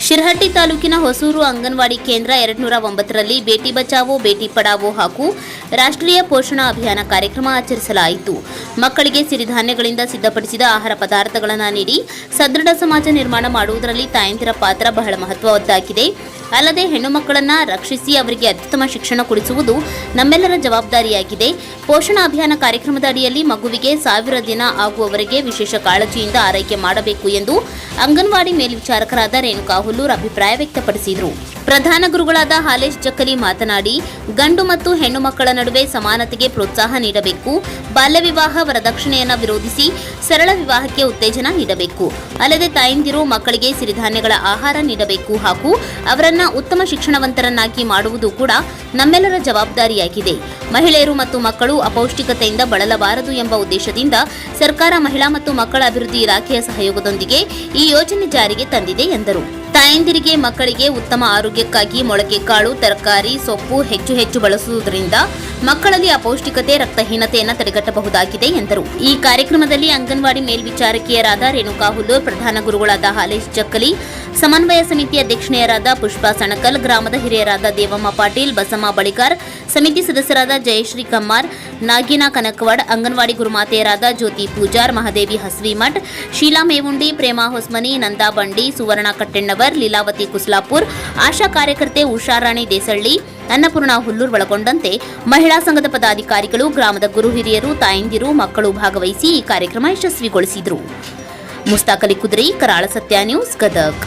ಶಿರಹಟ್ಟಿ ತಾಲೂಕಿನ ಹೊಸೂರು ಅಂಗನವಾಡಿ ಕೇಂದ್ರ 209ರಲ್ಲಿ ಬೇಟಿ ಬಚಾವೋ ಬೇಟಿ ಪಡಾವೋ ಹಾಗೂ ರಾಷ್ಟ್ರೀಯ ಪೋಷಣ ಅಭಿಯಾನ ಕಾರ್ಯಕ್ರಮ ಆಚರಿಸಲಾಯಿತು. ಮಕ್ಕಳಿಗೆ ಸಿರಿಧಾನ್ಯಗಳಿಂದ ಸಿದ್ಧಪಡಿಸಿದ ಆಹಾರ ಪದಾರ್ಥಗಳನ್ನು ನೀಡಿ ಸದೃಢ ಸಮಾಜ ನಿರ್ಮಾಣ ಮಾಡುವುದರಲ್ಲಿ ತಾಯಂದಿರ ಪಾತ್ರ ಬಹಳ ಮಹತ್ವದ್ದಾಗಿದೆ. ಅಲ್ಲದೆ ಹೆಣ್ಣು ಮಕ್ಕಳನ್ನು ರಕ್ಷಿಸಿ ಅವರಿಗೆ ಅತ್ಯುತ್ತಮ ಶಿಕ್ಷಣ ಕೊಡಿಸುವುದು ನಮ್ಮೆಲ್ಲರ ಜವಾಬ್ದಾರಿಯಾಗಿದೆ. ಪೋಷಣ ಅಭಿಯಾನ ಕಾರ್ಯಕ್ರಮದ ಅಡಿಯಲ್ಲಿ ಮಗುವಿಗೆ 1000 ದಿನ ಆಗುವವರೆಗೆ ವಿಶೇಷ ಕಾಳಜಿಯಿಂದ ಆರೈಕೆ ಮಾಡಬೇಕು ಎಂದು ಅಂಗನವಾಡಿ ಮೇಲ್ವಿಚಾರಕರಾದ ರೇಣುಕಾ ಹುಲ್ಲೂರ್ ಅಭಿಪ್ರಾಯ ವ್ಯಕ್ತಪಡಿಸಿದರು. ಪ್ರಧಾನ ಗುರುಗಳಾದ ಹಾಲೇಶ್ ಜಕ್ಕಲಿ ಮಾತನಾಡಿ, ಗಂಡು ಮತ್ತು ಹೆಣ್ಣು ಮಕ್ಕಳ ನಡುವೆ ಸಮಾನತೆಗೆ ಪ್ರೋತ್ಸಾಹ ನೀಡಬೇಕು. ಬಾಲ್ಯ ವಿವಾಹ ವರದಕ್ಷಿಣೆಯನ್ನು ವಿರೋಧಿಸಿ ಸರಳ ವಿವಾಹಕ್ಕೆ ಉತ್ತೇಜನ ನೀಡಬೇಕು. ಅಲ್ಲದೆ ತಾಯಂದಿರು ಮಕ್ಕಳಿಗೆ ಸಿರಿಧಾನ್ಯಗಳ ಆಹಾರ ನೀಡಬೇಕು ಹಾಗೂ ಅವರನ್ನು ಉತ್ತಮ ಶಿಕ್ಷಣವಂತರನ್ನಾಗಿ ಮಾಡುವುದು ಕೂಡ ನಮ್ಮೆಲ್ಲರ ಜವಾಬ್ದಾರಿಯಾಗಿದೆ. ಮಹಿಳೆಯರು ಮತ್ತು ಮಕ್ಕಳು ಅಪೌಷ್ಟಿಕತೆಯಿಂದ ಬಳಲಬಾರದು ಎಂಬ ಉದ್ದೇಶದಿಂದ ಸರ್ಕಾರ ಮಹಿಳಾ ಮತ್ತು ಮಕ್ಕಳ ಅಭಿವೃದ್ಧಿ ಇಲಾಖೆಯ ಸಹಯೋಗದೊಂದಿಗೆ ಈ ಯೋಜನೆ ಜಾರಿಗೆ ತಂದಿದೆ ಎಂದರು. ತಾಯಂದಿರಿಗೆ ಮಕ್ಕಳಿಗೆ ಉತ್ತಮ ಆರೋಗ್ಯಕ್ಕಾಗಿ ಮೊಳಕೆ ಕಾಳು, ತರಕಾರಿ, ಸೊಪ್ಪು ಹೆಚ್ಚು ಬಳಸುವುದರಿಂದ ಮಕ್ಕಳಲ್ಲಿ ಅಪೌಷ್ಟಿಕತೆ, ರಕ್ತಹೀನತೆಯನ್ನು ತಡೆಗಟ್ಟಬಹುದಾಗಿದೆ ಎಂದರು. ಈ ಕಾರ್ಯಕ್ರಮದಲ್ಲಿ ಅಂಗನವಾಡಿ ಮೇಲ್ವಿಚಾರಕಿಯರಾದ ರೇಣುಕಾ ಹುಲ್ಲೂರ್, ಪ್ರಧಾನ ಗುರುಗಳಾದ ಹಾಲೇಶ್ ಜಕ್ಕಲಿ, ಸಮನ್ವಯ ಸಮಿತಿ ಅಧ್ಯಕ್ಷೆಯರಾದ ಪುಷ್ಪಾ ಸಣಕಲ್, ಗ್ರಾಮದ ಹಿರಿಯರಾದ ದೇವಮ್ಮ ಪಾಟೀಲ್, ಬಸಮ್ಮ ಬಳಿಕಾರ್, ಸಮಿತಿ ಸದಸ್ಯರಾದ ಜಯಶ್ರೀ ಕಮ್ಮಾರ್, ನಾಗಿನಾ ಕನಕವಾಡ್, ಅಂಗನವಾಡಿ ಗುರುಮಾತೆಯರಾದ ಜ್ಯೋತಿ ಪೂಜಾರ್, ಮಹಾದೇವಿ ಹಸ್ವಿಮಠ್, ಶೀಲಾ ಮೇವುಂಡಿ, ಪ್ರೇಮಾ ಹೊಸ್ಮನಿ, ನಂದಾ ಬಂಡಿ, ಸುವರ್ಣ ಕಟ್ಟೆಣ್ಣವರ್, ಲೀಲಾವತಿ ಕುಸ್ಲಾಪುರ್, ಆಶಾ ಕಾರ್ಯಕರ್ತೆ ಉಷಾರಾಣಿ ದೇಸಳ್ಳಿ, ಅನ್ನಪೂರ್ಣ ಹುಲ್ಲೂರ್ ಒಳಗೊಂಡಂತೆ ಮಹಿಳಾ ಸಂಘದ ಪದಾಧಿಕಾರಿಗಳು, ಗ್ರಾಮದ ಗುರು ಹಿರಿಯರು, ತಾಯಂದಿರು, ಮಕ್ಕಳು ಭಾಗವಹಿಸಿ ಈ ಕಾರ್ಯಕ್ರಮ ಯಶಸ್ವಿಗೊಳಿಸಿದರು. ಮುಸ್ತಾಕ್ ಅಲಿ ಕುದ್ರಿ, ಕರಾಳ ಸತ್ಯ ನ್ಯೂಸ್, ಗದಗ್.